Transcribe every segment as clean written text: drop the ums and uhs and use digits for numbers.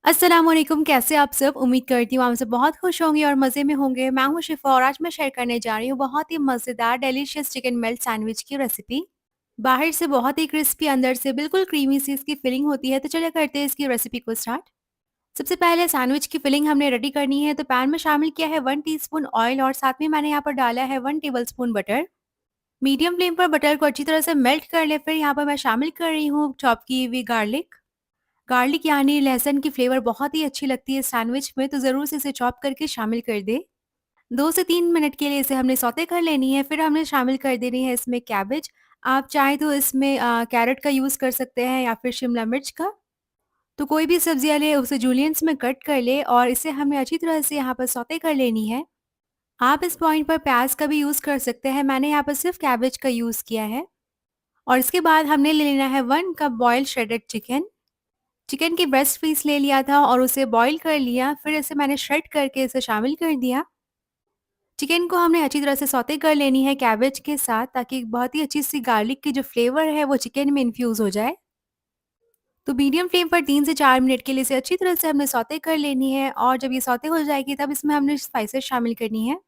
अस्सलामुअलैकुम, कैसे आप सब? उम्मीद करती हूँ आप सब बहुत खुश होंगे और मज़े में होंगे। मैं हूँ शिफ़ा और आज मैं शेयर करने जा रही हूँ बहुत ही मज़ेदार डिलीशियस चिकन मेल्ट सैंडविच की रेसिपी। बाहर से बहुत ही क्रिस्पी, अंदर से बिल्कुल क्रीमी सी इसकी फिलिंग होती है। तो चलिए करते हैं इसकी रेसिपी को स्टार्ट। सबसे पहले सैंडविच की फिलिंग हमने रेडी करनी है, तो पैन में शामिल किया है 1 टीस्पून ऑयल और साथ में मैंने यहाँ पर डाला है 1 टेबलस्पून बटर। मीडियम फ्लेम पर बटर को अच्छी तरह से मेल्ट कर लें। फिर यहाँ पर मैं शामिल कर रही हूँ चॉप की हुई गार्लिक। गार्लिक यानी लहसुन की फ्लेवर बहुत ही अच्छी लगती है सैंडविच में, तो ज़रूर से इसे चॉप करके शामिल कर दें। 2 से 3 मिनट के लिए इसे हमने सौते कर लेनी है, फिर हमने शामिल कर देनी है इसमें कैबेज। आप चाहें तो इसमें कैरट का यूज़ कर सकते हैं या फिर शिमला मिर्च का। तो कोई भी सब्जियाँ लें उसे जूलियंस में कट कर लें और इसे हमें अच्छी तरह से यहाँ पर सौते कर लेनी है। आप इस पॉइंट पर प्याज का भी यूज़ कर सकते हैं, मैंने यहाँ पर सिर्फ कैबेज का यूज़ किया है। और इसके बाद हमने ले लेना है 1 cup boiled shredded chicken. Chicken की ब्रेस्ट पीस ले लिया था और उसे बॉईल कर लिया, फिर इसे मैंने श्रेड करके इसे शामिल कर दिया। चिकन को हमने अच्छी तरह से सौते कर लेनी है कैबेज के साथ, ताकि बहुत ही अच्छी सी गार्लिक की जो फ्लेवर है वो चिकन में इन्फ्यूज़ हो जाए। तो मीडियम फ्लेम पर 3 से 4 मिनट के लिए इसे अच्छी तरह से हमने सौते कर लेनी है और जब ये सौते हो जाएगी तब इसमें हमने स्पाइसेस शामिल करनी है।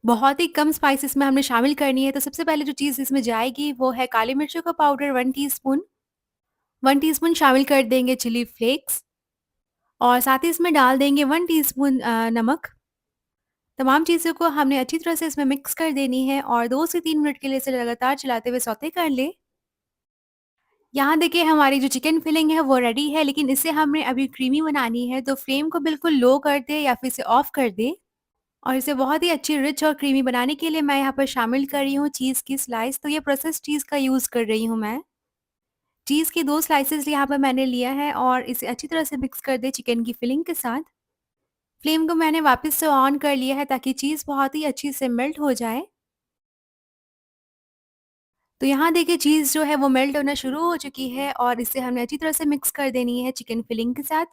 बहुत ही कम स्पाइस इसमें हमने शामिल करनी है, तो सबसे पहले जो चीज़ इसमें जाएगी वो है काली मिर्चों का पाउडर 1 टीस्पून। 1 टीस्पून शामिल कर देंगे चिली फ्लेक्स और साथ ही इसमें डाल देंगे 1 टीस्पून नमक। तमाम चीज़ों को हमने अच्छी तरह से इसमें मिक्स कर देनी है और 2 से 3 मिनट के लिए इसे लगातार चलाते हुए सौते कर लें। यहाँ देखिए हमारी जो चिकन फिलिंग है वो रेडी है, लेकिन इसे हमने अभी क्रीमी बनानी है, तो फ्लेम को बिल्कुल लो कर दें या फिर इसे ऑफ कर दें। और इसे बहुत ही अच्छी रिच और क्रीमी बनाने के लिए मैं यहाँ पर शामिल कर रही हूँ चीज़ की स्लाइस, तो ये प्रोसेस्ड चीज़ का यूज़ कर रही हूँ मैं। चीज़ की 2 स्लाइसेस यहाँ पर मैंने लिया है और इसे अच्छी तरह से मिक्स कर दें चिकन की फिलिंग के साथ। फ्लेम को मैंने वापस से ऑन कर लिया है ताकि चीज़ बहुत ही अच्छी से मेल्ट हो जाए। तो यहाँ देखिए चीज़ जो है वो मेल्ट होना शुरू हो चुकी है और इसे हमने अच्छी तरह से मिक्स कर देनी है चिकन फिलिंग के साथ।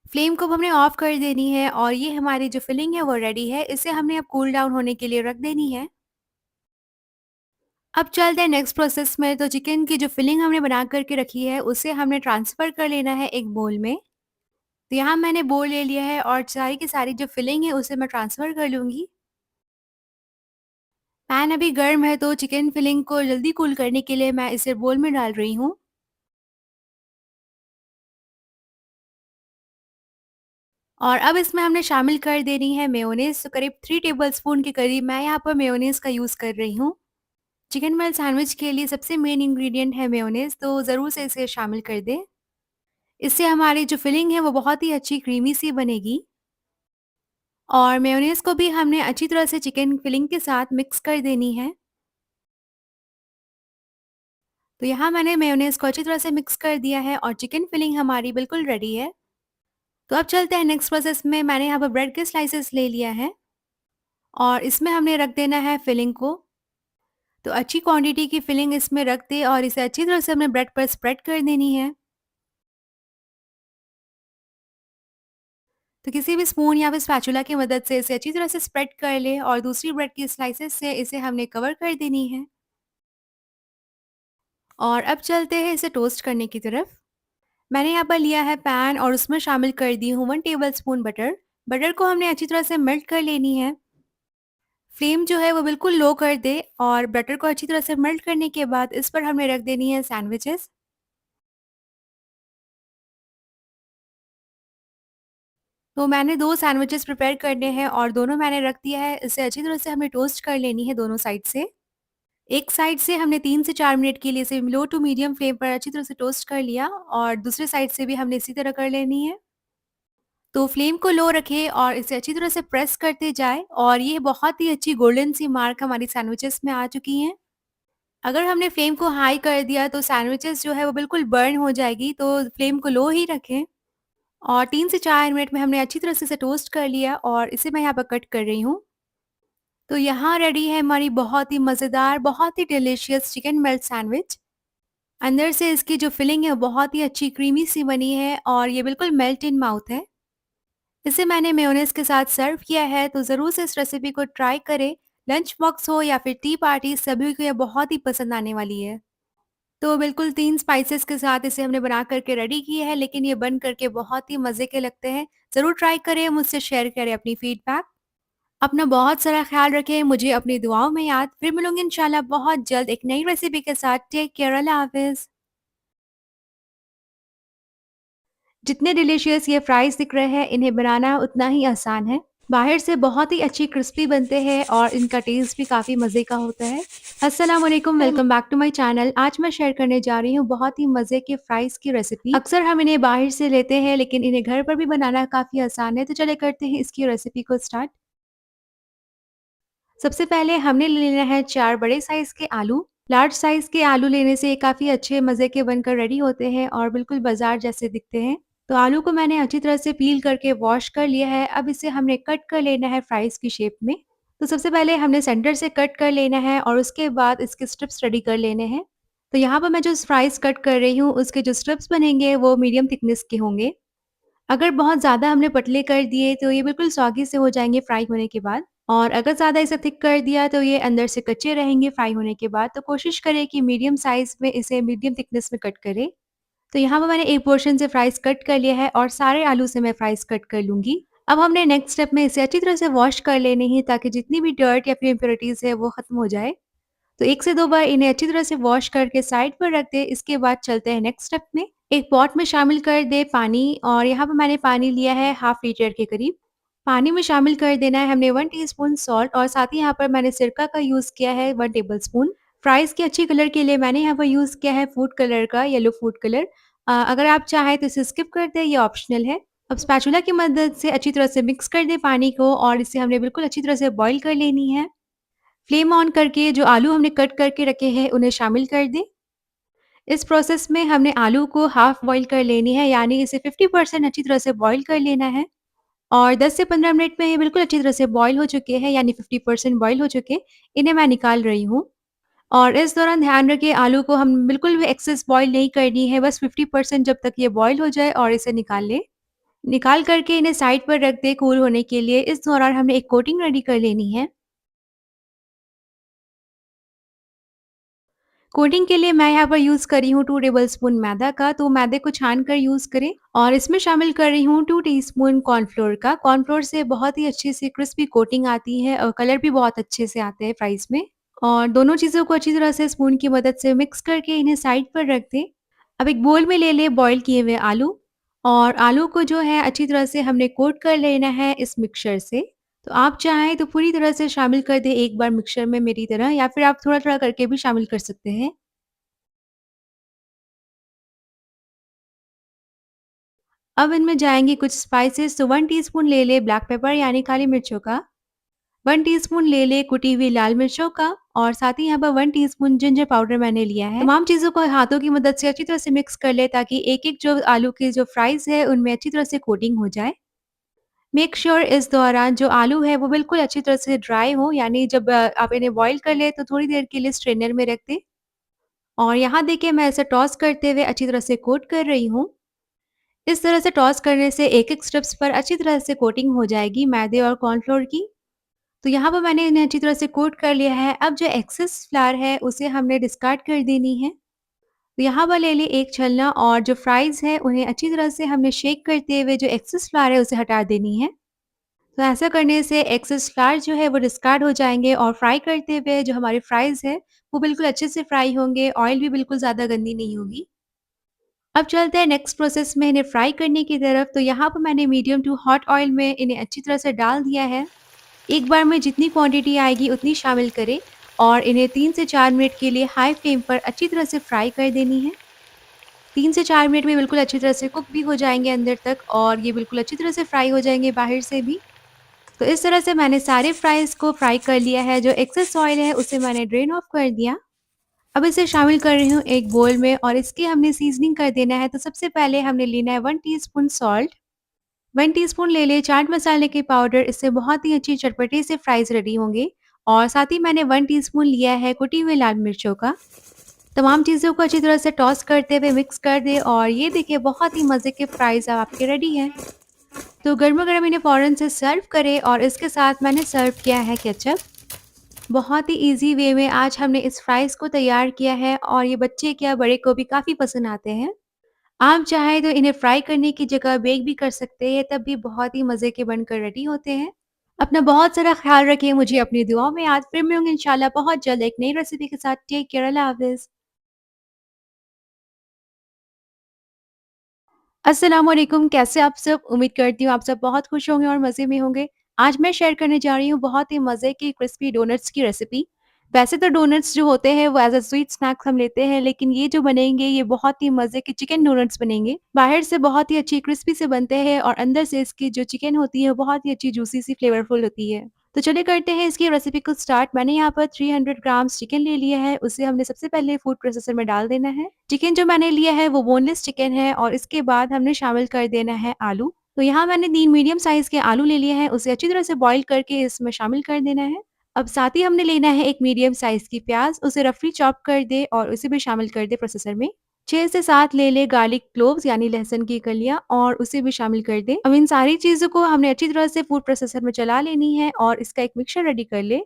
फ्लेम को अब हमने ऑफ कर देनी है और ये हमारी जो फिलिंग है वो रेडी है। इसे हमने अब कूल डाउन होने के लिए रख देनी है। अब चलते हैं नेक्स्ट प्रोसेस में। तो चिकन की जो फिलिंग हमने बना कर के रखी है उसे हमने ट्रांसफ़र कर लेना है एक बोल में। तो यहाँ मैंने बोल ले लिया है और सारी की सारी जो फिलिंग है उसे मैं ट्रांसफ़र कर लूँगी। पैन अभी गर्म है, तो चिकन फिलिंग को जल्दी कूल करने के लिए मैं इसे बोल में डाल रही हूँ। और अब इसमें हमने शामिल कर देनी है मेयोनेज़, तो करीब 3 टेबलस्पून के करीब मैं यहाँ पर मेयोनेज़ का यूज़ कर रही हूँ। चिकन मेल्ट सैंडविच के लिए सबसे मेन इंग्रीडिएंट है मेयोनेज़, तो ज़रूर से इसे शामिल कर दें। इससे हमारी जो फिलिंग है वो बहुत ही अच्छी क्रीमी सी बनेगी। और मेयोनेज़ को भी हमने अच्छी तरह से चिकन फिलिंग के साथ मिक्स कर देनी है। तो यहाँ मैंने मेयोनेज़ को अच्छी तरह से मिक्स कर दिया है और चिकन फिलिंग हमारी बिल्कुल रेडी है। तो अब चलते हैं नेक्स्ट प्रोसेस में। मैंने यहाँ पर ब्रेड के स्लाइसेस ले लिया है और इसमें हमने रख देना है फिलिंग को। तो अच्छी क्वांटिटी की फिलिंग इसमें रख दें और इसे अच्छी तरह से हमने ब्रेड पर स्प्रेड कर देनी है। तो किसी भी स्पून या फिर स्पैचुला की मदद से इसे अच्छी तरह से स्प्रेड कर लें और दूसरी ब्रेड की स्लाइसेस से इसे हमने कवर कर देनी है। और अब चलते हैं इसे टोस्ट करने की तरफ। मैंने यहाँ पर लिया है पैन और उसमें शामिल कर दी हूँ 1 टेबलस्पून बटर। बटर को हमने अच्छी तरह से मेल्ट कर लेनी है। फ्लेम जो है वो बिल्कुल लो कर दे और बटर को अच्छी तरह से मेल्ट करने के बाद इस पर हमने रख देनी है सैंडविचेस। तो मैंने 2 सैंडविचेस प्रिपेयर करने हैं और दोनों मैंने रख दिया है। इसे अच्छी तरह से हमें टोस्ट कर लेनी है दोनों साइड से। एक साइड से हमने 3 से 4 मिनट के लिए इसे लो टू मीडियम फ्लेम पर अच्छी तरह से टोस्ट कर लिया और दूसरे साइड से भी हमने इसी तरह कर लेनी है। तो फ्लेम को लो रखें और इसे अच्छी तरह से प्रेस करते जाएँ और ये बहुत ही अच्छी गोल्डन सी मार्क हमारी सैंडविचेस में आ चुकी हैं। अगर हमने फ्लेम को हाई कर दिया तो सैंडविचेस जो है वो बिल्कुल बर्न हो जाएगी, तो फ्लेम को लो ही रखें। और 3 से 4 मिनट में हमने अच्छी तरह से इसे टोस्ट कर लिया और इसे मैं यहाँ पर कट कर रही हूँ। तो यहाँ रेडी है हमारी बहुत ही मज़ेदार, बहुत ही डिलीशियस चिकन मेल्ट सैंडविच। अंदर से इसकी जो फिलिंग है वो बहुत ही अच्छी क्रीमी सी बनी है और ये बिल्कुल मेल्ट इन माउथ है। इसे मैंने मेयोनेज़ के साथ सर्व किया है, तो ज़रूर से इस रेसिपी को ट्राई करें। लंच बॉक्स हो या फिर टी पार्टी, सभी को ये बहुत ही पसंद आने वाली है। तो बिल्कुल 3 स्पाइसेस के साथ इसे हमने बना कर के रेडी किया है, लेकिन ये बन कर के बहुत ही मज़े के लगते हैं। ज़रूर ट्राई करें, मुझसे शेयर करें अपनी फीडबैक। अपना बहुत सारा ख़्याल रखें, मुझे अपनी दुआओं में याद। फिर मिलूँगी इंशाल्लाह बहुत जल्द एक नई रेसिपी के साथ। टेक केयर, अल्लाह हाफ़िज़। जितने डिलीशियस ये फ्राइज़ दिख रहे हैं, इन्हें बनाना उतना ही आसान है। बाहर से बहुत ही अच्छी क्रिस्पी बनते हैं और इनका टेस्ट भी काफ़ी मज़े का होता है। अस्सलाम वालेकुम, welcome back to my channel. आज मैं शेयर करने जा रही हूँ बहुत ही मज़े के फ्राइज़ की रेसिपी। अक्सर हम इन्हें बाहर से लेते हैं, लेकिन इन्हें घर पर भी बनाना काफ़ी आसान है। तो चलिए करते हैं इसकी रेसिपी को स्टार्ट। सबसे पहले हमने ले लेना है 4 बड़े साइज़ के आलू। लार्ज साइज़ के आलू लेने से ये काफ़ी अच्छे मज़े के बनकर रेडी होते हैं और बिल्कुल बाज़ार जैसे दिखते हैं। तो आलू को मैंने अच्छी तरह से पील करके वॉश कर लिया है। अब इसे हमने कट कर लेना है फ्राइज़ की शेप में। तो सबसे पहले हमने सेंटर से कट कर लेना है और उसके बाद इसके स्ट्रिप्स रेडी कर लेने हैं। तो यहाँ पर मैं जो फ्राइज़ कट कर रही हूँ, उसके जो स्ट्रिप्स बनेंगे वो मीडियम थिकनेस के होंगे। अगर बहुत ज़्यादा हमने पतले कर दिए तो ये बिल्कुल सॉगी से हो जाएँगे फ्राई होने के बाद, और अगर ज़्यादा इसे थिक कर दिया तो ये अंदर से कच्चे रहेंगे फ्राई होने के बाद। तो कोशिश करें कि मीडियम साइज़ में इसे मीडियम थिकनेस में कट करें। तो यहाँ पर मैंने एक पोर्शन से फ्राइज़ कट कर लिया है और सारे आलू से मैं फ्राइज़ कट कर लूँगी। अब हमने नेक्स्ट स्टेप में इसे अच्छी तरह से वॉश कर लेनी है ताकि जितनी भी डर्ट या फिर इम्प्योरिटीज़ है वो ख़त्म हो जाए। तो 1 से 2 बार इन्हें अच्छी तरह से वॉश करके साइड पर रख दें। इसके बाद चलते हैं नेक्स्ट स्टेप में। एक पॉट में शामिल कर दें पानी, और यहाँ पे मैंने पानी लिया है हाफ लीटर के करीब। पानी में शामिल कर देना है हमने 1 टीस्पून सॉल्ट, और साथ ही यहाँ पर मैंने सिरका का यूज़ किया है 1 टेबलस्पून। फ्राइज़ के अच्छे कलर के लिए मैंने यहाँ पर यूज़ किया है फूड कलर का, येलो फूड कलर। अगर आप चाहें तो इसे स्किप कर दें, ये ऑप्शनल है। अब स्पैचुला की मदद से अच्छी तरह से मिक्स कर दें पानी को, और इसे हमने बिल्कुल अच्छी तरह से बॉयल कर लेनी है। फ्लेम ऑन करके जो आलू हमने कट करके रखे हैं उन्हें शामिल कर दें। इस प्रोसेस में हमने आलू को हाफ बॉयल कर लेनी है, यानी इसे 50% अच्छी तरह से बॉयल कर लेना है। और 10 से 15 मिनट में ये बिल्कुल अच्छी तरह से बॉयल हो चुके हैं, यानी 50% बॉयल हो चुके। इन्हें मैं निकाल रही हूँ। और इस दौरान ध्यान रखें, आलू को हम बिल्कुल भी एक्सेस बॉयल नहीं करनी है, बस 50% जब तक ये बॉयल हो जाए और इसे निकाल लें। निकाल करके इन्हें साइड पर रख दें कूल होने के लिए। इस दौरान हमने एक कोटिंग रेडी कर लेनी है। कोटिंग के लिए मैं यहाँ पर यूज़ कर रही हूँ 2 टेबलस्पून मैदा का, तो मैदे को छान कर यूज़ करें। और इसमें शामिल कर रही हूँ 2 टीस्पून कॉर्नफ्लोर का। कॉर्नफ्लोर से बहुत ही अच्छी सी क्रिस्पी कोटिंग आती है और कलर भी बहुत अच्छे से आते हैं फ्राइज़ में। और दोनों चीज़ों को अच्छी तरह से स्पून की मदद से मिक्स करके इन्हें साइड पर रख दें। अब एक बोल में ले लें बॉयल किए हुए आलू, और आलू को जो है अच्छी तरह से हमने कोट कर लेना है इस मिक्सचर से। तो आप चाहें तो पूरी तरह से शामिल कर दें एक बार मिक्सचर में मेरी तरह, या फिर आप थोड़ा-थोड़ा करके भी शामिल कर सकते हैं। अब इनमें जाएँगी कुछ स्पाइसेस। तो 1 टीस्पून ले लें ब्लैक पेपर यानी काली मिर्चों का, 1 टीस्पून ले लें कुटी हुई लाल मिर्चों का, और साथ ही यहाँ पर 1 टीस्पून जिंजर पाउडर मैंने लिया है। तमाम चीज़ों को हाथों की मदद से अच्छी तरह से मिक्स कर लें ताकि एक-एक जो आलू की जो फ्राइज़ है उनमें अच्छी तरह से कोटिंग हो जाए। मेक श्योर इस दौरान जो आलू है वो बिल्कुल अच्छी तरह से ड्राई हो, यानी जब आप इन्हें बॉयल कर लें तो थोड़ी देर के लिए स्ट्रेनर में रख दें। और यहाँ देखिए मैं इसे टॉस करते हुए अच्छी तरह से कोट कर रही हूँ। इस तरह से टॉस करने से एक-एक स्ट्रिप्स पर अच्छी तरह से कोटिंग हो जाएगी मैदे और कॉर्नफ्लोर की। तो यहाँ पर मैंने इन्हें अच्छी तरह से कोट कर लिया है। अब जो एक्सेस फ्लावर है उसे हमने डिस्कार्ड कर देनी है। तो यहाँ पर ले लें एक छलना, और जो फ्राइज़ हैं उन्हें अच्छी तरह से हमने शेक करते हुए जो एक्सेस फ्लावर है उसे हटा देनी है। तो ऐसा करने से एक्सेस फ्लावर जो है वो डिस्कार्ड हो जाएँगे, और फ्राई करते हुए जो हमारे फ्राइज़ हैं वो बिल्कुल अच्छे से फ्राई होंगे, ऑयल भी बिल्कुल ज़्यादा गंदी नहीं होगी। अब चलते हैं नेक्स्ट प्रोसेस में इन्हें फ्राई करने की तरफ। तो यहाँ पर मैंने मीडियम टू हॉट ऑयल में इन्हें अच्छी तरह से डाल दिया है। एक बार में जितनी क्वांटिटी आएगी उतनी शामिल करें, और इन्हें 3 से 4 मिनट के लिए हाई फ्लेम पर अच्छी तरह से फ्राई कर देनी है। 3 से 4 मिनट में बिल्कुल अच्छी तरह से कुक भी हो जाएँगे अंदर तक, और ये बिल्कुल अच्छी तरह से फ्राई हो जाएँगे बाहर से भी। तो इस तरह से मैंने सारे फ्राइज़ को फ्राई कर लिया है। जो एक्सेस ऑयल है उसे मैंने ड्रेन ऑफ कर दिया। अब इसे शामिल कर रही हूँ एक बोल में, और इसकी हमने सीज़निंग कर देना है। तो सबसे पहले हमने लेना है 1 टीस्पून सॉल्ट, 1 टीस्पून ले लें चाट मसाले के पाउडर। इससे बहुत ही अच्छी चटपटे से फ्राइज़ रेडी होंगे। और साथ ही मैंने 1 टीस्पून लिया है कुटी हुई लाल मिर्चों का। तमाम चीज़ों को अच्छी तरह से टॉस करते हुए मिक्स कर दें, और ये देखिए बहुत ही मज़े के फ्राइज़ अब आपके रेडी हैं। तो गरमा-गरम इन्हें फ़ौरन से सर्व करें, और इसके साथ मैंने सर्व किया है केचप। बहुत ही ईज़ी वे में आज हमने इस फ्राइज़ को तैयार किया है और ये बच्चे क्या बड़े को भी काफ़ी पसंद आते हैं। आप चाहें तो इन्हें फ्राई करने की जगह बेक भी कर सकते हैं, तब भी बहुत ही मज़े के बनकर रेडी होते हैं। अपना बहुत सारा ख़्याल रखिए, मुझे अपनी दुआओं में याद फिर मिलूँगी इंशाल्लाह बहुत जल्द एक नई रेसिपी के साथ। टेक केयर, अल्लाह हाफ़िज़। अस्सलामुअलैकुम, कैसे आप सब? उम्मीद करती हूँ आप सब बहुत खुश होंगे और मज़े में होंगे। आज मैं शेयर करने जा रही हूँ बहुत ही मज़े की क्रिस्पी डोनट्स की रेसिपी। वैसे तो डोनट्स जो होते हैं वो एज़ अ स्वीट स्नैक्स हम लेते हैं, लेकिन ये जो बनेंगे ये बहुत ही मज़े के चिकन डोनट्स बनेंगे। बाहर से बहुत ही अच्छी क्रिस्पी से बनते हैं और अंदर से इसकी जो चिकन होती है वो बहुत ही अच्छी जूसी सी फ्लेवरफुल होती है। तो चलिए करते हैं इसकी रेसिपी को स्टार्ट। मैंने यहाँ पर 300 ग्राम्स चिकन ले लिया है, उसे हमने सबसे पहले फूड प्रोसेसर में डाल देना है। चिकन जो मैंने लिया है वो बोनलेस चिकन है और इसके बाद हमने शामिल कर देना है आलू। तो यहाँ मैंने 3 मीडियम साइज़ के आलू ले लिए हैं, उसे अच्छी तरह से बॉयल करके इसमें शामिल कर देना है। अब साथ ही हमने लेना है एक मीडियम साइज़ की प्याज़, उसे रफली चॉप कर दें और उसे भी शामिल कर दें प्रोसेसर में। 6 से 7 ले लें गार्लिक क्लोव्स यानी लहसुन की कलियाँ और उसे भी शामिल कर दें। अब इन सारी चीज़ों को हमने अच्छी तरह से फूड प्रोसेसर में चला लेनी है और इसका एक मिक्सचर रेडी कर लें।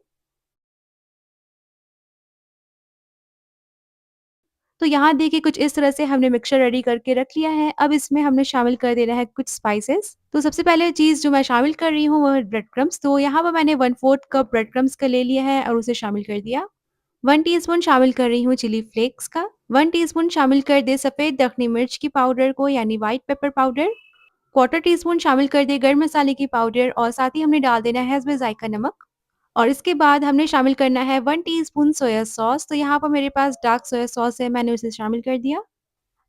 तो यहाँ देखिए कुछ इस तरह से हमने मिक्सचर रेडी करके रख लिया है। अब इसमें हमने शामिल कर देना है कुछ स्पाइसेस। तो सबसे पहले चीज़ जो मैं शामिल कर रही हूँ वो है ब्रेड क्रम्ब्स। तो यहाँ पर मैंने 1/4 कप ब्रेड क्रम्ब्स का ले लिया है और उसे शामिल कर दिया। 1 टीस्पून शामिल कर रही हूँ चिली फ्लेक्स का। 1 टीस्पून शामिल कर दें सफ़ेद दखनी मिर्च की पाउडर को यानी white pepper powder. Quarter teaspoon शामिल कर दें गरम मसाले की पाउडर और साथ ही हमने डाल देना है इसमें जायका नमक। और इसके बाद हमने शामिल करना है 1 टीस्पून सोया सॉस। तो यहाँ पर मेरे पास डार्क सोया सॉस है, मैंने उसे शामिल कर दिया।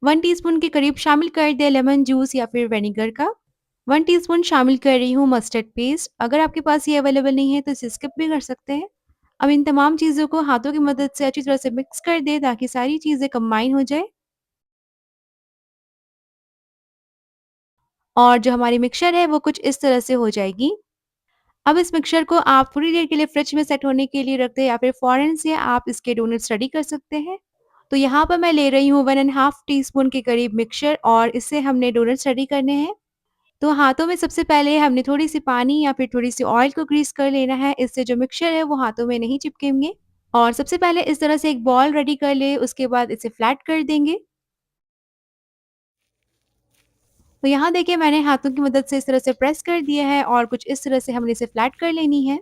1 टीस्पून के करीब शामिल कर दें लेमन जूस या फिर विनेगर का। 1 टीस्पून शामिल कर रही हूँ मस्टर्ड पेस्ट। अगर आपके पास ये अवेलेबल नहीं है तो इसे स्किप भी कर सकते हैं। अब इन तमाम चीज़ों को हाथों की मदद से अच्छी तरह से मिक्स कर दें ताकि सारी चीज़ें कंबाइन हो जाए। और जो हमारी मिक्सचर है वो कुछ इस तरह से हो जाएगी। अब इस मिक्सचर को आप थोड़ी देर के लिए फ्रिज में सेट होने के लिए रख दें या फिर फ़ौरन से आप इसके डोनट्स रेडी कर सकते हैं। तो यहाँ पर मैं ले रही हूँ 1 एंड हाफ टीस्पून के करीब मिक्सचर और इससे हमने डोनट्स रेडी करने हैं। तो हाथों में सबसे पहले हमने थोड़ी-सी पानी या फिर थोड़ी-सी ऑयल को ग्रीस कर लेना है, इससे जो मिक्सचर है वो हाथों में नहीं चिपकेंगे। और सबसे पहले इस तरह से एक बॉल रेडी कर लें, उसके बाद इसे फ्लैट कर देंगे। तो यहाँ देखिए मैंने हाथों की मदद से इस तरह से प्रेस कर दिया है और कुछ इस तरह से हमने इसे फ्लैट कर लेनी है।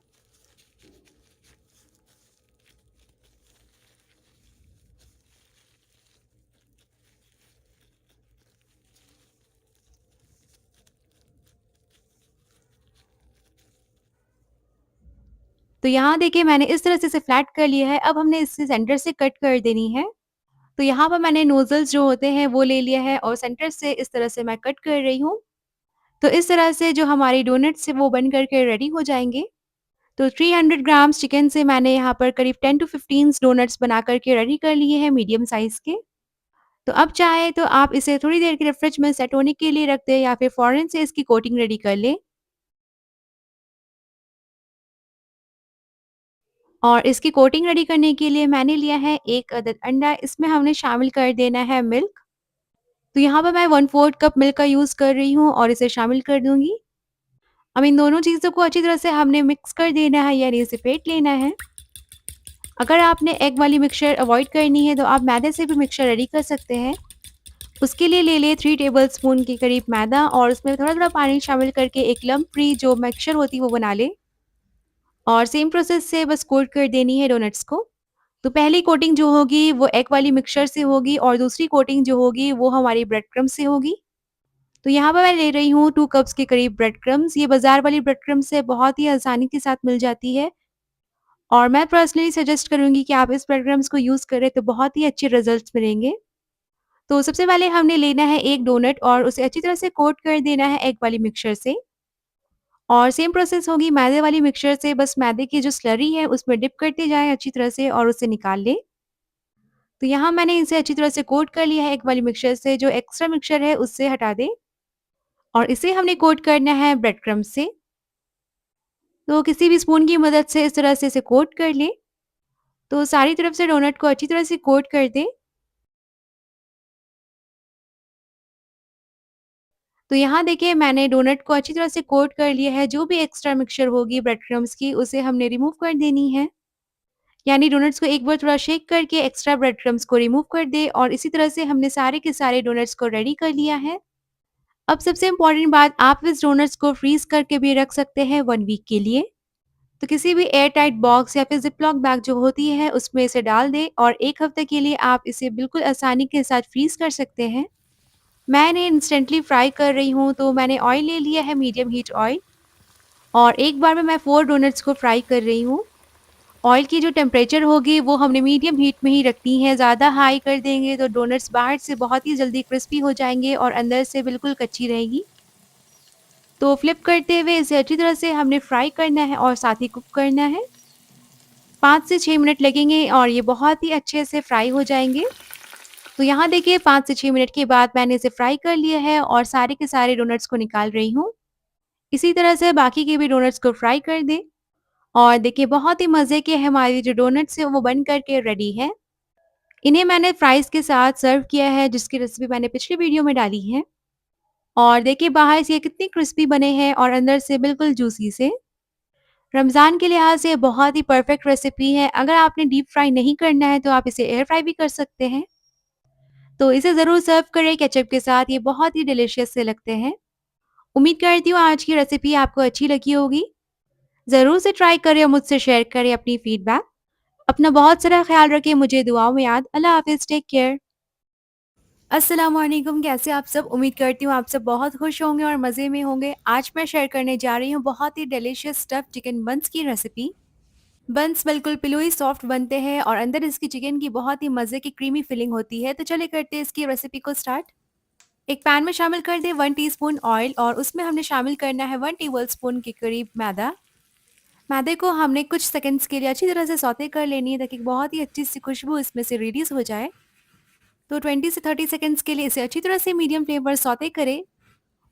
तो यहाँ देखिए मैंने इस तरह से इसे फ्लैट कर लिया है, अब हमने इसे सेंटर से कट कर देनी है। तो यहाँ पर मैंने नोज़ल्स जो होते हैं वो ले लिया है और सेंटर से इस तरह से मैं कट कर रही हूँ। तो इस तरह से जो हमारी डोनट्स है वो बन कर के रेडी हो जाएँगे। तो 300 ग्राम्स चिकन से मैंने यहाँ पर करीब 10 टू 15 डोनट्स बना कर के रेडी कर लिए हैं मीडियम साइज़ के। तो अब चाहे तो आप इसे थोड़ी देर के लिए फ्रिज में सेट होने के लिए रख दें या फिर फ़ौरन से इसकी कोटिंग रेडी कर लें। और इसकी कोटिंग रेडी करने के लिए मैंने लिया है 1 अदद अंडा, इसमें हमने शामिल कर देना है मिल्क। तो यहाँ पर मैं 1/4 कप मिल्क का यूज़ कर रही हूँ और इसे शामिल कर दूँगी। अब इन दोनों चीज़ों को अच्छी तरह से हमने मिक्स कर देना है यानी इसे फेंट लेना है। अगर आपने एग वाली मिक्सचर अवॉइड करनी है तो आप मैदे से भी मिक्सचर रेडी कर सकते हैं। उसके लिए ले लें 3 टेबलस्पून के करीब मैदा और उसमें थोड़ा-थोड़ा पानी शामिल करके एक लम्प फ्री जो मिक्सचर होती है वो बना लें। और सेम प्रोसेस से बस कोट कर देनी है डोनट्स को। तो पहली कोटिंग जो होगी वो एग वाली मिक्सचर से होगी और दूसरी कोटिंग जो होगी वो हमारी ब्रेड क्रम्ब से होगी। तो यहाँ पर मैं ले रही हूँ 2 कप्स के करीब ब्रेड क्रम्ब्स, ये बाज़ार वाली ब्रेड क्रम्ब से बहुत ही आसानी के साथ मिल जाती है और मैं पर्सनली सजेस्ट करूँगी कि आप इस ब्रेड क्रम्ब्स को यूज़ करें तो बहुत ही अच्छे रिज़ल्ट्स मिलेंगे। तो सबसे पहले हमने लेना है एक डोनट और उसे अच्छी तरह से कोट कर देना है एग वाली मिक्सचर से। और सेम प्रोसेस होगी मैदे वाली मिक्सचर से, बस मैदे की जो स्लरी है उसमें डिप करते जाएँ अच्छी तरह से और उसे निकाल लें। तो यहाँ मैंने इसे अच्छी तरह से कोट कर लिया है एग वाली मिक्सचर से, जो एक्स्ट्रा मिक्सचर है उससे हटा दें और इसे हमने कोट करना है ब्रेड क्रम्ब से। तो किसी भी स्पून की मदद से इस तरह से इसे कोट कर लें। तो सारी तरफ से डोनट को अच्छी तरह से कोट कर दें। तो यहाँ देखिए मैंने डोनट को अच्छी तरह से कोट कर लिया है, जो भी एक्स्ट्रा मिक्सचर होगी ब्रेड क्रम्ब्स की उसे हमने रिमूव कर देनी है। यानी डोनट्स को एक बार थोड़ा शेक करके एक्स्ट्रा ब्रेड क्रम्स को रिमूव कर दें और इसी तरह से हमने सारे के सारे डोनट्स को रेडी कर लिया है। अब सबसे इम्पोर्टेंट बात, आप इस डोनट्स को फ्रीज करके भी रख सकते हैं 1 वीक के लिए। तो किसी भी एयर टाइट बॉक्स या फिर ज़िप-लॉक बैग जो होती है उसमें इसे डाल दें और 1 हफ्ते के लिए आप इसे बिल्कुल आसानी के साथ फ्रीज़ कर सकते हैं। मैं इन्हें इंस्टेंटली फ्राई कर रही हूँ, तो मैंने ऑयल ले लिया है मीडियम हीट ऑयल और एक बार में मैं 4 डोनट्स को फ्राई कर रही हूँ। ऑयल की जो टेम्परेचर होगी वो हमने मीडियम हीट में ही रखनी है, ज़्यादा हाई कर देंगे तो डोनट्स बाहर से बहुत ही जल्दी क्रिस्पी हो जाएँगे और अंदर से बिल्कुल कच्ची रहेगी। तो फ्लिप करते हुए इसे अच्छी तरह से हमने फ्राई करना है और साथ ही कुक करना है। 5 से 6 मिनट लगेंगे और ये बहुत ही अच्छे से फ्राई हो जाएँगे। तो यहाँ देखिए 5 से 6 मिनट के बाद मैंने इसे फ्राई कर लिया है और सारे के सारे डोनट्स को निकाल रही हूँ। इसी तरह से बाकी के भी डोनट्स को फ्राई कर दें और देखिए बहुत ही मज़े के हमारे जो डोनट्स हैं वो बन कर के रेडी है। इन्हें मैंने फ्राइज़ के साथ सर्व किया है जिसकी रेसिपी मैंने पिछली वीडियो में डाली है। और देखिए बाहर से ये कितने क्रिस्पी बने हैं और अंदर से बिल्कुल जूसी से। रमज़ान के लिहाज से बहुत ही परफेक्ट रेसिपी है। अगर आपने डीप फ्राई नहीं करना है तो आप इसे एयर फ्राई भी कर सकते हैं। तो इसे ज़रूर सर्व करें केचप के साथ, ये बहुत ही डिलीशियस से लगते हैं। उम्मीद करती हूँ आज की रेसिपी आपको अच्छी लगी होगी। ज़रूर से ट्राई करें और मुझसे शेयर करें अपनी फीडबैक। अपना बहुत सारा ख्याल रखें, मुझे दुआओं में याद। अल्लाह हाफ़िज़, टेक केयर। अस्सलाम वालेकुम, कैसे आप सब? उम्मीद करती हूँ आप सब बहुत खुश होंगे और मज़े में होंगे। आज मैं शेयर करने जा रही हूँ बहुत ही डिलीशियस स्टफ़्ड चिकन बन्स की रेसिपी। बन्स बिल्कुल पिलोई सॉफ्ट बनते हैं और अंदर इसकी चिकन की बहुत ही मज़े की क्रीमी फिलिंग होती है। तो चलिए करते हैं इसकी रेसिपी को स्टार्ट। एक पैन में शामिल कर दें 1 टीस्पून ऑयल और उसमें हमने शामिल करना है 1 टेबलस्पून के करीब मैदा। मैदे को हमने कुछ सेकंड्स के लिए अच्छी तरह से सौते कर लेनी है ताकि बहुत ही अच्छी सी खुशबू इसमें से रिलीज़ हो जाए। तो 20 से 30 सेकंड्स के लिए इसे अच्छी तरह से मीडियम फ्लेम पर सौते करें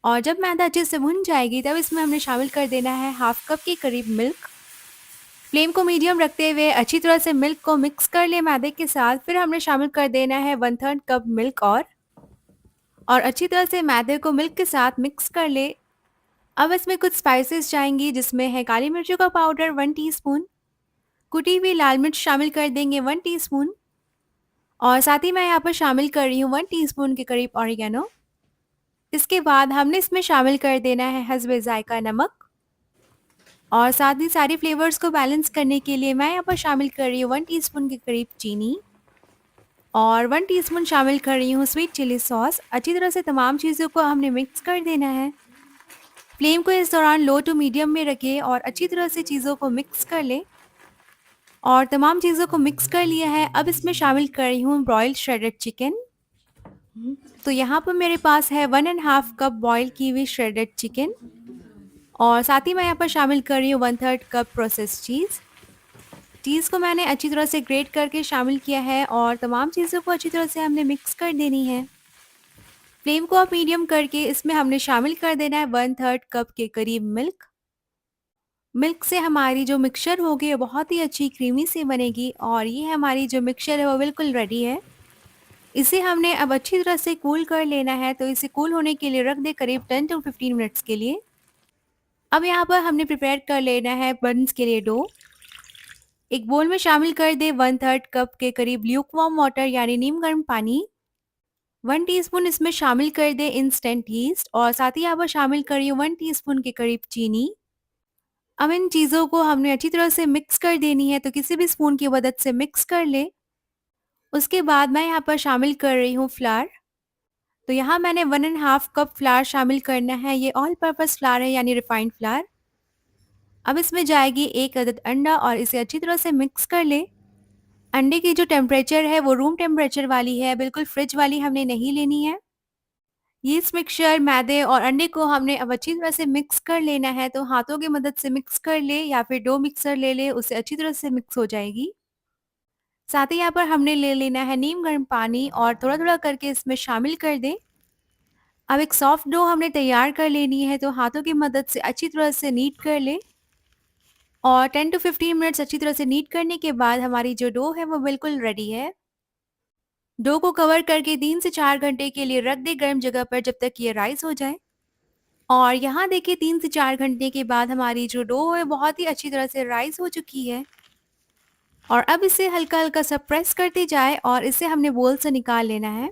और जब मैदा अच्छे से भुन जाएगी तब इसमें हमने शामिल कर देना है हाफ कप के करीब मिल्क। फ्लेम को मीडियम रखते हुए अच्छी तरह से मिल्क को मिक्स कर ले मैदे के साथ। फिर हमने शामिल कर देना है 1/3 कप मिल्क और अच्छी तरह से मैदे को मिल्क के साथ मिक्स कर ले। अब इसमें कुछ स्पाइसेस जाएंगी जिसमें है काली मिर्चों का पाउडर 1 टीस्पून, कुटी हुई लाल मिर्च शामिल कर देंगे 1 टीस्पून और साथ ही मैं यहाँ पर शामिल कर रही हूँ 1 टीस्पून के करीब ऑरिगेनो। इसके बाद हमने इसमें शामिल कर देना है हस्बे जायका नमक और साथ ही सारी फ्लेवर्स को बैलेंस करने के लिए मैं यहाँ पर शामिल कर रही हूँ 1 टीस्पून के करीब चीनी और 1 टीस्पून शामिल कर रही हूँ स्वीट चिली सॉस। अच्छी तरह से तमाम चीज़ों को हमने मिक्स कर देना है। फ्लेम को इस दौरान लो टू मीडियम में रखें और अच्छी तरह से चीज़ों को मिक्स कर लें और तमाम चीज़ों को मिक्स कर लिया है। अब इसमें शामिल कर रही हूँ ब्रॉइल्ड श्रेडेड चिकन। तो यहाँ पर मेरे पास है 1.5 कप बॉयल की हुई श्रेडेड चिकन और साथ ही मैं यहाँ पर शामिल कर रही हूँ 1/3 कप प्रोसेस्ड चीज़। चीज़ को मैंने अच्छी तरह से ग्रेट करके शामिल किया है और तमाम चीज़ों को अच्छी तरह से हमने मिक्स कर देनी है। फ्लेम को आप मीडियम करके इसमें हमने शामिल कर देना है 1/3 कप के करीब मिल्क। मिल्क से हमारी जो मिक्सचर होगी वो बहुत ही अच्छी क्रीमी सी बनेगी और ये हमारी जो मिक्सचर है वो बिल्कुल रेडी है। इसे हमने अब अच्छी तरह से कूल कर लेना है, तो इसे कूल होने के लिए रख दें करीब 10 टू 15 मिनट्स के लिए। अब यहाँ पर हमने प्रिपेयर कर लेना है बन्स के लिए डो। एक बोल में शामिल कर दें 1/3 कप के करीब ल्यूकवार्म वाटर यानी नीम गर्म पानी। 1 टीस्पून इसमें शामिल कर दें इंस्टेंट ईस्ट और साथ ही यहाँ पर शामिल करिए 1 टीस्पून के करीब चीनी। अब इन चीज़ों को हमने अच्छी तरह से मिक्स कर देनी है, तो किसी भी स्पून की मदद से मिक्स कर ले। उसके बाद मैं यहाँ पर शामिल कर रही हूँ फ्लार। तो यहाँ मैंने 1.5 कप फ्लार शामिल करना है, ये ऑल पर्पस फ्लार है यानी रिफाइंड फ्लार। अब इसमें जाएगी 1 अदद अंडा और इसे अच्छी तरह से मिक्स कर ले। अंडे की जो टेम्परेचर है वो रूम टेम्परेचर वाली है, बिल्कुल फ्रिज वाली हमने नहीं लेनी है। ये इस मिक्सचर मैदे और अंडे को हमने अब अच्छी तरह से मिक्स कर लेना है, तो हाथों की मदद से मिक्स कर ले या फिर डो मिक्सर ले ले, उससे अच्छी तरह से मिक्स हो जाएगी। साथ ही यहाँ पर हमने ले लेना है नीम गर्म पानी और थोड़ा थोड़ा करके इसमें शामिल कर दें। अब एक सॉफ्ट डो हमने तैयार कर लेनी है, तो हाथों की मदद से अच्छी तरह से नीट कर ले और 10 टू 15 मिनट्स अच्छी तरह से नीट करने के बाद हमारी जो डो है वो बिल्कुल रेडी है। डो को कवर करके 3 से 4 घंटे के लिए रख दे गर्म जगह पर जब तक ये राइस हो जाए। और यहाँ देखिए 3 से 4 घंटे के बाद हमारी जो डो है बहुत ही अच्छी तरह से राइस हो चुकी है। और अब इसे हल्का-हल्का सा प्रेस करते जाएँ और इसे हमने बोल से निकाल लेना है।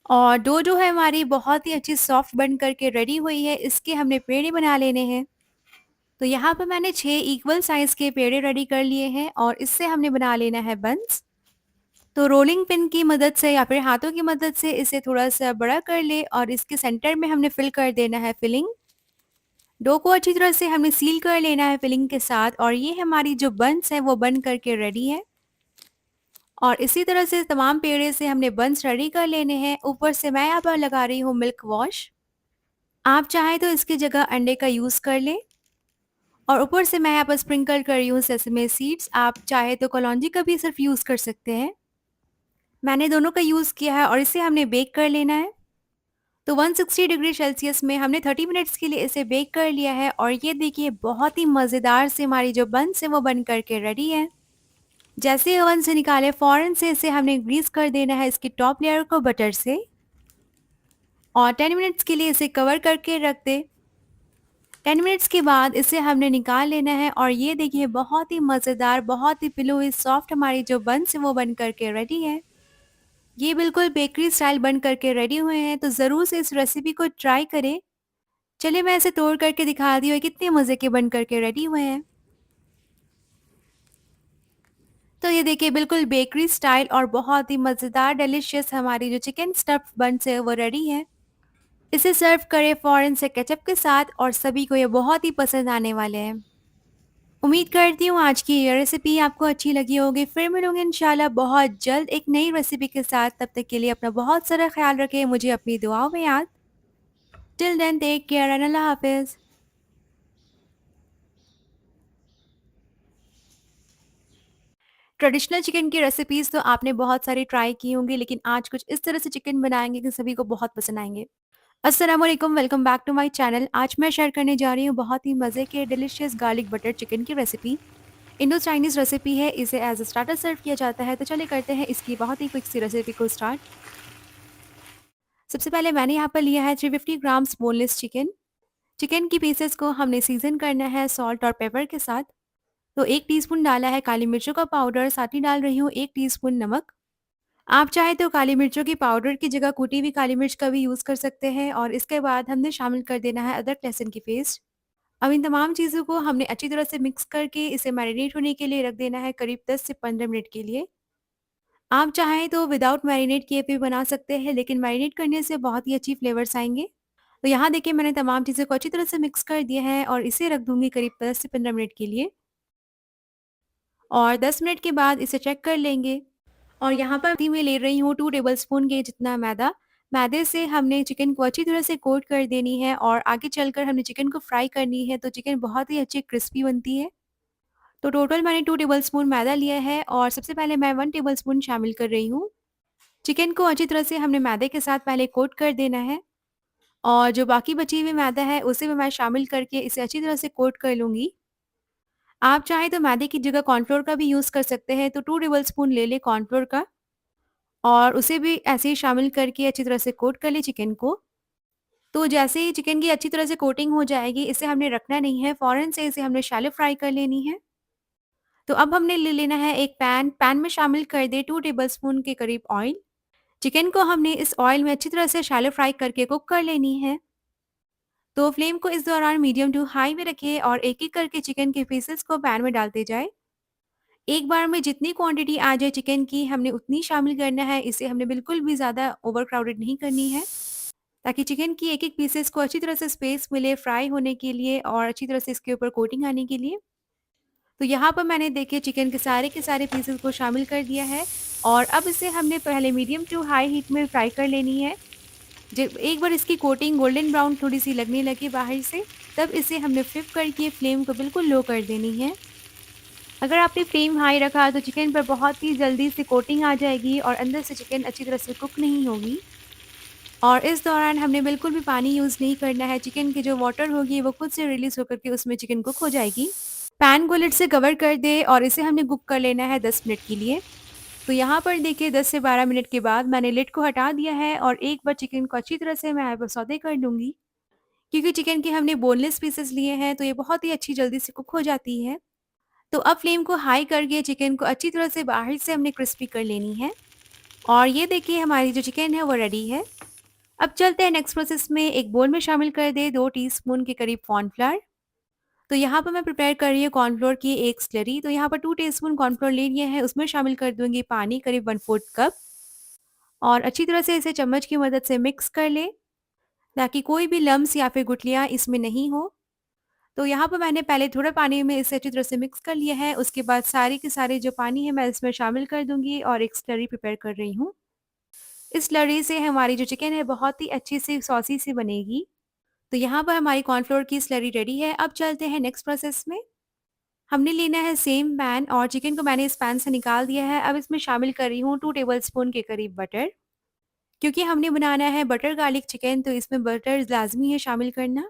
और डो जो है हमारी बहुत ही अच्छी सॉफ्ट बन करके रेडी हुई है, इसके हमने पेड़े बना लेने हैं। तो यहाँ पर मैंने 6 इक्वल साइज़ के पेड़े रेडी कर लिए हैं और इससे हमने बना लेना है बन्स। तो रोलिंग पिन की मदद से या फिर हाथों की मदद से इसे थोड़ा-सा बड़ा कर ले और इसके सेंटर में हमने फिल कर देना है फिलिंग। डो को अच्छी तरह से हमें सील कर लेना है फिलिंग के साथ और ये हमारी जो बन्स हैं वो बन करके रेडी है। और इसी तरह से तमाम पेड़े से हमने बन्स रेडी कर लेने हैं। ऊपर से मैं यहाँ पर लगा रही हूँ मिल्क वॉश। आप चाहें तो इसकी जगह अंडे का यूज़ कर लें। और ऊपर से मैं यहाँ पर स्प्रिंकल कर रही हूँ सेसमे सीड्स। आप चाहे तो कलौंजी का भी सिर्फ यूज़ कर सकते हैं। मैंने दोनों का यूज़ किया है और इसे हमने बेक कर लेना है। तो 160 डिग्री सेल्सियस में हमने 30 मिनट्स के लिए इसे बेक कर लिया है और ये देखिए बहुत ही मज़ेदार से हमारी जो बन्स है वो बन करके रेडी है। जैसे ही ओवन से निकाले फ़ौरन से इसे हमने ग्रीस कर देना है इसकी टॉप लेयर को बटर से और 10 मिनट्स के लिए इसे कवर करके रख दें। 10 मिनट्स के बाद इसे हमने निकाल लेना है और ये देखिए बहुत ही मज़ेदार, बहुत ही पिलोई सॉफ्ट हमारी जो बन्स है वो बन करके रेडी है। ये बिल्कुल बेकरी स्टाइल बन करके रेडी हुए हैं, तो ज़रूर से इस रेसिपी को ट्राई करें। चलिए मैं इसे तोड़ करके दिखाती हूँ कितने मज़े के बन करके रेडी हुए हैं। तो ये देखिए बिल्कुल बेकरी स्टाइल और बहुत ही मज़ेदार डिलीशियस हमारी जो चिकन स्टफ्ड बन्स है वो रेडी है। इसे सर्व करें फ़ौरन से केचप के साथ और सभी को ये बहुत ही पसंद आने वाले हैं। उम्मीद करती हूँ आज की ये रेसिपी आपको अच्छी लगी होगी। फिर मिलूँगी इंशाल्लाह बहुत जल्द एक नई रेसिपी के साथ। तब तक के लिए अपना बहुत सारा ख़्याल रखें, मुझे अपनी दुआओं में याद। Till then take care and Allah हाफ़िज़। ट्रेडिशनल चिकन की रेसिपीज़ तो आपने बहुत सारी ट्राई की होंगी, लेकिन आज कुछ इस तरह से चिकन बनाएँगे कि सभी को बहुत पसंद आएँगे। अस्सलाम वालेकुम, welcome back to my channel. आज मैं शेयर करने जा रही हूँ बहुत ही मज़े के डिलीशियस गार्लिक बटर चिकन की रेसिपी। इंडो चाइनीज़ रेसिपी है, इसे एज़ अ स्टार्टर सर्व किया जाता है। तो चलिए करते हैं इसकी बहुत ही क्विक सी रेसिपी को स्टार्ट। सबसे पहले मैंने यहाँ पर लिया है 350 ग्राम्स बोनलेस चिकन। चिकन की पीसेस को हमने सीज़न करना है सॉल्ट और पेपर के साथ। तो 1 टीस्पून डाला है काली मिर्चों का पाउडर, साथ ही डाल रही हूँ 1 टीस्पून नमक। आप चाहें तो काली मिर्चों की पाउडर की जगह कुटी हुई काली मिर्च का भी यूज़ कर सकते हैं और इसके बाद हमने शामिल कर देना है अदरक लहसुन की पेस्ट। अब इन तमाम चीज़ों को हमने अच्छी तरह से मिक्स करके इसे मैरिनेट होने के लिए रख देना है करीब 10 से 15 मिनट के लिए। आप चाहें तो विदाउट मैरिनेट किए भी बना सकते हैं, लेकिन मैरिनेट करने से बहुत ही अच्छी फ्लेवर्स आएँगे। तो यहाँ देखिए मैंने तमाम चीज़ों को अच्छी तरह से मिक्स कर दिया है और इसे रख दूँगी करीब 10 से 15 मिनट के लिए और 10 मिनट के बाद इसे चेक कर लेंगे। और यहाँ पर मैं ले रही हूँ 2 टेबलस्पून के जितना मैदा। मैदे से हमने चिकन को अच्छी तरह से कोट कर देनी है और आगे चलकर हमने चिकन को फ्राई करनी है, तो चिकन बहुत ही अच्छी क्रिस्पी बनती है। तो टोटल मैंने 2 टेबलस्पून मैदा लिया है और सबसे पहले मैं 1 टेबलस्पून शामिल कर रही हूँ। चिकन को अच्छी तरह से हमने मैदे के साथ पहले कोट कर देना है और जो बाकी बची हुई मैदा है उसे भी मैं शामिल करके इसे अच्छी तरह से कोट कर लूँगी। आप चाहें तो मैदे की जगह कॉर्नफ्लोर का भी यूज़ कर सकते हैं, तो 2 टेबलस्पून ले लें कॉर्नफ्लोर का और उसे भी ऐसे ही शामिल करके अच्छी तरह से कोट कर लें चिकन को। तो जैसे ही चिकन की अच्छी तरह से कोटिंग हो जाएगी, इसे हमने रखना नहीं है, फ़ौरन से इसे हमने शैलो फ्राई कर लेनी है। तो अब हमने ले लेना है एक पैन में शामिल कर दें 2 टेबलस्पून के करीब ऑयल। चिकन को हमने इस ऑयल में अच्छी तरह से शैलो फ्राई करके कुक कर लेनी है। तो फ्लेम को इस दौरान मीडियम टू हाई में रखें और एक-एक करके चिकन के पीसेस को पैन में डालते जाएँ। एक बार में जितनी क्वांटिटी आ जाए चिकन की हमने उतनी शामिल करना है, इसे हमने बिल्कुल भी ज़्यादा ओवर क्राउडेड नहीं करनी है, ताकि चिकन की एक-एक पीसेस को अच्छी तरह से स्पेस मिले फ्राई होने के लिए और अच्छी तरह से इसके ऊपर कोटिंग आने के लिए। तो यहाँ पर मैंने देखिए चिकन के सारे पीसेस को शामिल कर दिया है और अब इसे हमने पहले मीडियम टू हाई हीट में फ्राई कर लेनी है। जब एक बार इसकी कोटिंग गोल्डन ब्राउन थोड़ी-सी लगने लगे बाहर से, तब इसे हमने फ्लिप करके फ्लेम को बिल्कुल लो कर देनी है। अगर आपने फ्लेम हाई रखा तो चिकन पर बहुत ही जल्दी से कोटिंग आ जाएगी और अंदर से चिकन अच्छी तरह से कुक नहीं होगी। और इस दौरान हमने बिल्कुल भी पानी यूज़ नहीं करना है, चिकन की जो वाटर होगी वो खुद से रिलीज़ होकर के उसमें चिकन कुक हो जाएगी। पैन को लिड से कवर कर दें और इसे हमने कुक कर लेना है 10 मिनट के लिए। तो यहाँ पर देखिए 10 से 12 मिनट के बाद मैंने लिड को हटा दिया है और एक बार चिकन को अच्छी तरह से मैं यहाँ पर सौते कर लूँगी। क्योंकि चिकन के हमने बोनलेस पीसेस लिए हैं तो ये बहुत ही अच्छी जल्दी से कुक हो जाती है। तो अब फ्लेम को हाई करके चिकन को अच्छी तरह से बाहर से हमने क्रिस्पी कर लेनी है। और ये देखिए हमारी जो चिकन है वो रेडी है। अब चलते हैं नेक्स्ट प्रोसेस में। एक बोल में शामिल कर दें 2 टीस्पून के करीब कॉर्नफ्लोर। तो यहाँ पर मैं प्रिपेयर कर रही हूँ कॉर्नफ्लोर की एक स्लरी। तो यहाँ पर 2 टीस्पून कॉर्नफ्लोर ले लिए हैं, उसमें शामिल कर दूँगी पानी करीब 1/4 कप और अच्छी तरह से इसे चम्मच की मदद से मिक्स कर लें, ताकि कोई भी लम्स या फिर गुठलियाँ इसमें नहीं हो। तो यहाँ पर मैंने पहले थोड़ा पानी में इसे अच्छी तरह से मिक्स कर लिया है, उसके बाद सारे के सारे जो पानी है मैं इसमें शामिल कर दूँगी और एक स्लरी प्रिपेयर कर रही हूँ। इस स्लरी से हमारी जो चिकन है बहुत ही अच्छी सी सॉसी सी बनेगी। तो यहाँ पर हमारी कॉर्नफ्लोर की स्लरी रेडी है। अब चलते हैं नेक्स्ट प्रोसेस में। हमने लेना है सेम पैन और चिकन को मैंने इस पैन से निकाल दिया है। अब इसमें शामिल कर रही हूँ 2 टेबलस्पून के करीब बटर। क्योंकि हमने बनाना है बटर गार्लिक चिकन तो इसमें बटर लाज़मी है शामिल करना।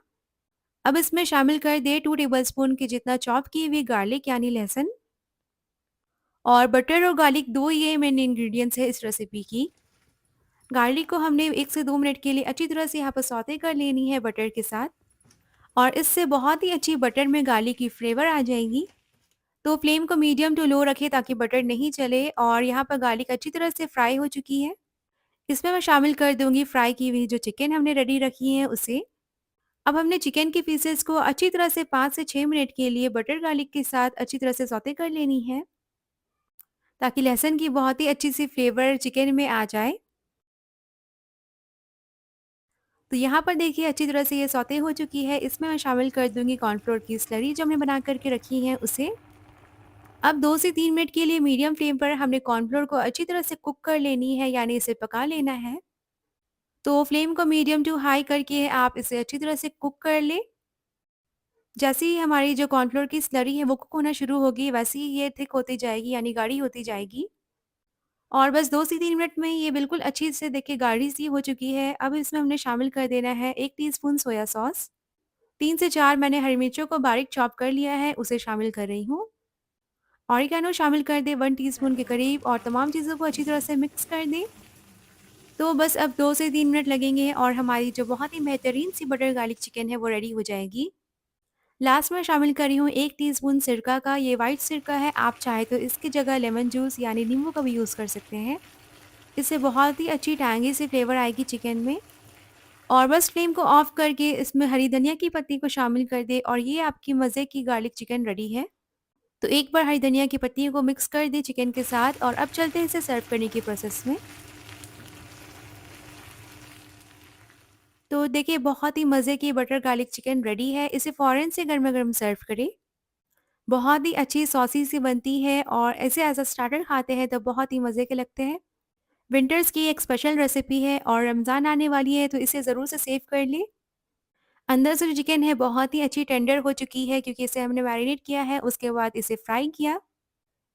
अब इसमें शामिल कर दें 2 टेबलस्पून के जितना चॉप की हुई गार्लिक यानी लहसुन। और बटर और गार्लिक 2 ये मेन इंग्रीडिएंट्स है इस रेसिपी की। गार्लिक को हमने 1 से 2 मिनट के लिए अच्छी तरह से यहाँ पर सौते कर लेनी है बटर के साथ और इससे बहुत ही अच्छी बटर में गार्लिक की फ्लेवर आ जाएगी। तो फ्लेम को मीडियम टू लो रखें ताकि बटर नहीं जले और यहाँ पर गार्लिक अच्छी तरह से फ्राई हो चुकी है। इसमें मैं शामिल कर दूंगी फ्राई की हुई जो चिकन हमने रेडी रखी है उसे। अब हमने चिकन के पीसेस को अच्छी तरह से 5 से 6 मिनट के लिए बटर गार्लिक के साथ अच्छी तरह से सौते कर लेनी है, ताकि लहसुन की बहुत ही अच्छी सी फ्लेवर चिकन में आ जाए। तो यहाँ पर देखिए अच्छी तरह से ये सौते हो चुकी है। इसमें मैं शामिल कर दूंगी कॉर्नफ्लोर की स्लरी जो हमने बना करके रखी है उसे। अब 2 से 3 मिनट के लिए मीडियम फ्लेम पर हमने कॉर्नफ्लोर को अच्छी तरह से कुक कर लेनी है यानी इसे पका लेना है। तो फ्लेम को मीडियम टू हाई करके आप इसे अच्छी तरह से कुक कर लें। जैसे ही हमारी जो कॉर्नफ्लोर की स्लरी है वो कुक होना शुरू होगी वैसे ही ये थिक होती जाएगी यानी गाढ़ी होती जाएगी। और बस 2 से 3 मिनट में ये बिल्कुल अच्छी से देखिए गाढ़ी सी हो चुकी है। अब इसमें हमने शामिल कर देना है 1 टीस्पून सोया सॉस। 3 से 4 मैंने हरी मिर्चों को बारीक चॉप कर लिया है, उसे शामिल कर रही हूँ। ऑरिगैनो शामिल कर दें 1 टीस्पून के करीब और तमाम चीज़ों को अच्छी तरह से मिक्स कर दें। तो बस अब 2 से 3 मिनट लगेंगे और हमारी जो बहुत ही बेहतरीन सी बटर गार्लिक चिकन है वो रेडी हो जाएगी। लास्ट में शामिल कर रही हूँ 1 टीस्पून सिरका का, ये व्हाइट सिरका है, आप चाहे तो इसकी जगह लेमन जूस यानी नींबू का भी यूज़ कर सकते हैं। इससे बहुत ही अच्छी टैंगी सी फ्लेवर आएगी चिकन में। और बस फ्लेम को ऑफ करके इसमें हरी धनिया की पत्ती को शामिल कर दें और ये आपकी मज़े की गार्लिक चिकन रेडी है। तो एक बार हरी धनिया की पत्तियों को मिक्स कर दें चिकन के साथ और अब चलते हैं इसे सर्व करने की प्रोसेस में। तो देखिए बहुत ही मज़े की बटर गार्लिक चिकन रेडी है, इसे फ़ौरन से गरमा-गरम सर्व करें। बहुत ही अच्छी सॉसी सी बनती है और ऐसे एज़ अ स्टार्टर खाते हैं तो बहुत ही मज़े के लगते हैं। विंटर्स की एक स्पेशल रेसिपी है और रमज़ान आने वाली है तो इसे ज़रूर से सेव कर लें। अंदर से जो चिकन है बहुत ही अच्छी टेंडर हो चुकी है क्योंकि इसे हमने मैरिनेट किया है, उसके बाद इसे फ्राई किया।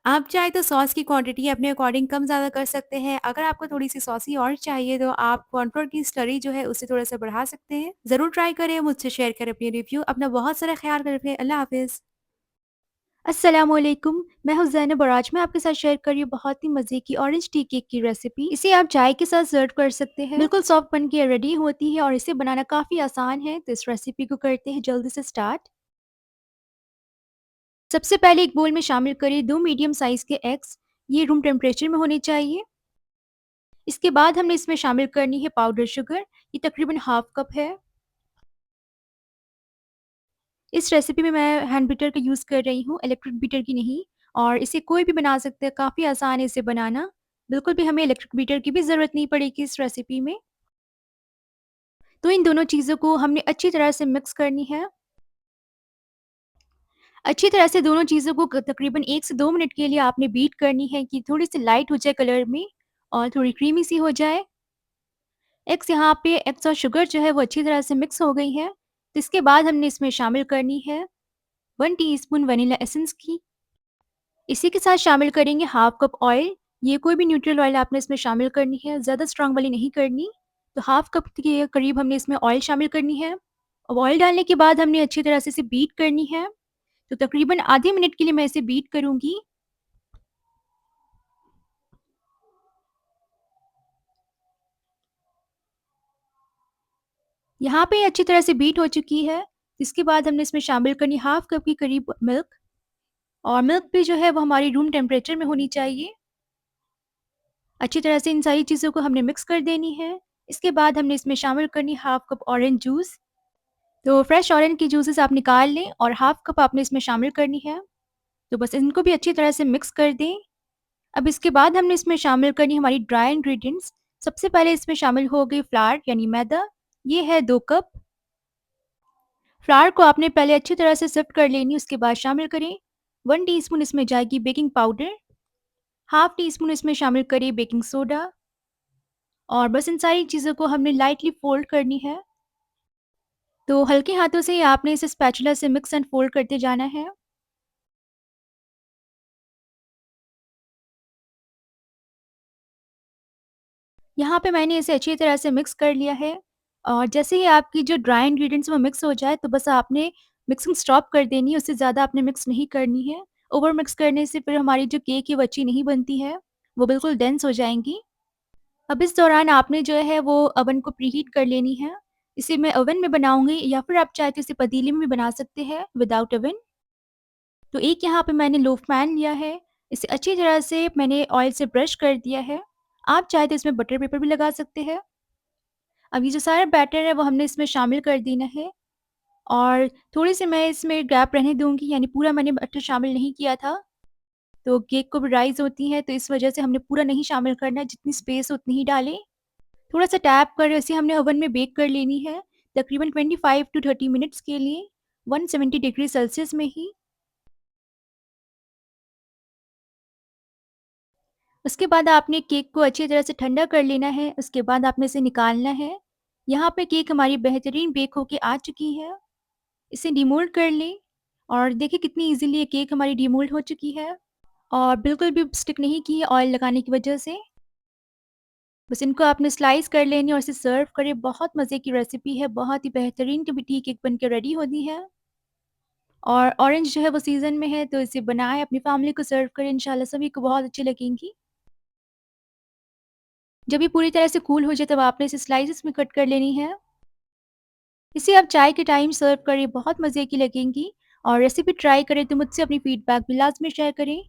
आप चाहे तो सॉस की क्वांटिटी अपने अकॉर्डिंग कम ज़्यादा कर सकते हैं। अगर आपको थोड़ी-सी सॉसी और चाहिए तो आप कॉर्नफ्लोर की स्लरी जो है उसे थोड़ा-सा बढ़ा सकते हैं। ज़रूर ट्राई करें, मुझसे शेयर करें अपनी रिव्यू। अपना बहुत सारा ख़्याल रखें। अल्लाह हाफ़िज़। अस्सलामुअलैकुम, मैं हूँ ज़ैनब और आज मैं आपके साथ शेयर कर रही हूँ बहुत ही मज़े की ऑरेंज टी केक की रेसिपी। इसे आप चाय के साथ सर्व कर सकते हैं। बिल्कुल सॉफ्ट बन के रेडी होती है और इसे बनाना काफ़ी आसान है, तो इस रेसिपी को करते हैं जल्दी से स्टार्ट। सबसे पहले एक बोल में शामिल करें 2 मीडियम साइज़ के एग्स, ये रूम टेम्परेचर में होने चाहिए। इसके बाद हमने इसमें शामिल करनी है पाउडर शुगर, ये तकरीबन हाफ कप है। इस रेसिपी में मैं हैंड बीटर का यूज़ कर रही हूँ, इलेक्ट्रिक बीटर की नहीं। और इसे कोई भी बना सकता है, काफ़ी आसान है इसे बनाना। बिल्कुल भी हमें इलेक्ट्रिक बीटर की भी ज़रूरत नहीं पड़ेगी इस रेसिपी में। तो इन दोनों चीज़ों को हमने अच्छी तरह से मिक्स करनी है। अच्छी तरह से दोनों चीज़ों को तकरीबन 1 से 2 मिनट के लिए आपने बीट करनी है कि थोड़ी-सी लाइट हो जाए कलर में और थोड़ी क्रीमी सी हो जाए। एग्स और शुगर जो है वो अच्छी तरह से मिक्स हो गई है। तो इसके बाद हमने इसमें शामिल करनी है 1 टीस्पून वनीला एसेंस की। इसी के साथ शामिल करेंगे हाफ कप ऑयल। ये कोई भी न्यूट्रल ऑयल आपने इसमें शामिल करनी है, ज़्यादा स्ट्रॉन्ग वाली नहीं करनी। तो हाफ कप के करीब हमने इसमें ऑयल शामिल करनी है। अब ऑयल डालने के बाद हमने अच्छी तरह से इसे बीट करनी है। तो तकरीबन आधे मिनट के लिए मैं इसे बीट करूँगी। यहाँ पे ये अच्छी तरह से बीट हो चुकी है। इसके बाद हमने इसमें शामिल करनी हाफ कप के करीब मिल्क, और मिल्क भी जो है वो हमारी रूम टेम्परेचर में होनी चाहिए। अच्छी तरह से इन सारी चीज़ों को हमने मिक्स कर देनी है। इसके बाद हमने इसमें शामिल करनी हाफ कप ऑरेंज जूस। तो फ्रेश ऑरेंज की जूसेस आप निकाल लें और हाफ कप आपने इसमें शामिल करनी है। तो बस इनको भी अच्छी तरह से मिक्स कर दें। अब इसके बाद हमने इसमें शामिल करनी हमारी ड्राई इंग्रेडिएंट्स। सबसे पहले इसमें शामिल हो गई फ्लावर यानी मैदा, ये है 2 कप। फ्लावर को आपने पहले अच्छी तरह से सिफ्ट कर लेनी, उसके बाद शामिल करें। 1 टीस्पून इसमें जाएगी baking powder, half tea spoon इसमें शामिल करें बेकिंग सोडा, और बस इन सारी चीज़ों को हमने लाइटली फ़ोल्ड करनी है। तो हल्के हाथों से ही आपने इसे स्पैचुला से मिक्स एंड फ़ोल्ड करते जाना है। यहाँ पे मैंने इसे अच्छी तरह से मिक्स कर लिया है, और जैसे ही आपकी जो ड्राई इंग्रीडिएंट्स वो मिक्स हो जाए तो बस आपने मिक्सिंग स्टॉप कर देनी है, उससे ज़्यादा आपने मिक्स नहीं करनी है। ओवर मिक्स करने से फिर हमारी जो केक है वो अच्छी नहीं बनती है, वो बिल्कुल डेंस हो जाएँगी। अब इस दौरान आपने जो है वो ओवन को प्रीहीट कर लेनी है। इसे मैं ओवन में बनाऊँगी, या फिर आप चाहे तो इसे पतीले में भी बना सकते हैं विदाउट ओवन। तो एक यहाँ पे मैंने लोaf पैन लिया है, इसे अच्छी तरह से मैंने ऑयल से ब्रश कर दिया है। आप चाहे तो इसमें बटर पेपर भी लगा सकते हैं। अब ये जो सारा बैटर है वो हमने इसमें शामिल कर देना है, और थोड़ी-सी मैं इसमें गैप रहने दूँगी, यानी पूरा मैंने बैटर शामिल नहीं किया था। तो केक को भी राइज़ होती है, तो इस वजह से हमने पूरा नहीं शामिल करना है, जितनी स्पेस है उतनी ही डालें। थोड़ा-सा टैप कर इसे हमने ओवन में बेक कर लेनी है, तकरीबन 25 टू 30 मिनट्स के लिए, 170 डिग्री सेल्सियस में ही। उसके बाद आपने केक को अच्छी तरह से ठंडा कर लेना है, उसके बाद आपने इसे निकालना है। यहाँ पे केक हमारी बेहतरीन बेक होके आ चुकी है। इसे डिमोल्ड कर लें, और देखिए कितनी ईज़िली ये केक हमारी डिमोल्ड हो चुकी है, और बिल्कुल भी स्टिक नहीं की है ऑयल लगाने की वजह से। बस इनको आपने स्लाइस कर लेनी और इसे सर्व करें। बहुत मज़े की रेसिपी है, बहुत ही बेहतरीन टी केक बन के रेडी होती है। और ऑरेंज जो है वो सीज़न में है, तो इसे बनाएँ, अपनी फैमिली को सर्व करें, इंशाल्लाह सभी को बहुत अच्छी लगेंगी। जब ये पूरी तरह से कूल हो जाए तब आपने इसे स्लाइसेस में कट कर लेनी है। इसे आप चाय के टाइम सर्व करें, बहुत मज़े की लगेंगी। और रेसिपी ट्राई करें तो मुझसे अपनी फीडबैक भी लाज़मी शेयर करें।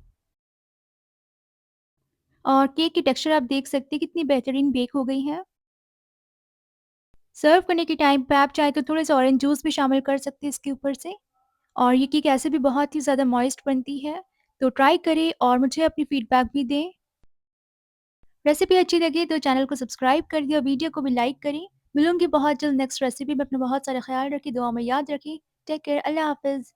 और केक की टेक्सचर आप देख सकते हैं कितनी बेहतरीन बेक हो गई है। सर्व करने के टाइम पे आप चाहें तो थोड़ा-सा ऑरेंज जूस भी शामिल कर सकते हैं इसके ऊपर से। और ये केक ऐसे भी बहुत ही ज़्यादा मॉइस्ट बनती है। तो ट्राई करें और मुझे अपनी फीडबैक भी दें। रेसिपी अच्छी लगी तो चैनल को सब्सक्राइब कर दिया, वीडियो को भी लाइक करें। मिलूँगी बहुत जल्द नेक्स्ट रेसिपी में। अपना बहुत सारा ख़्याल रखें, दुआ में याद रखें। टेक केयर, अल्लाह हाफ़िज़।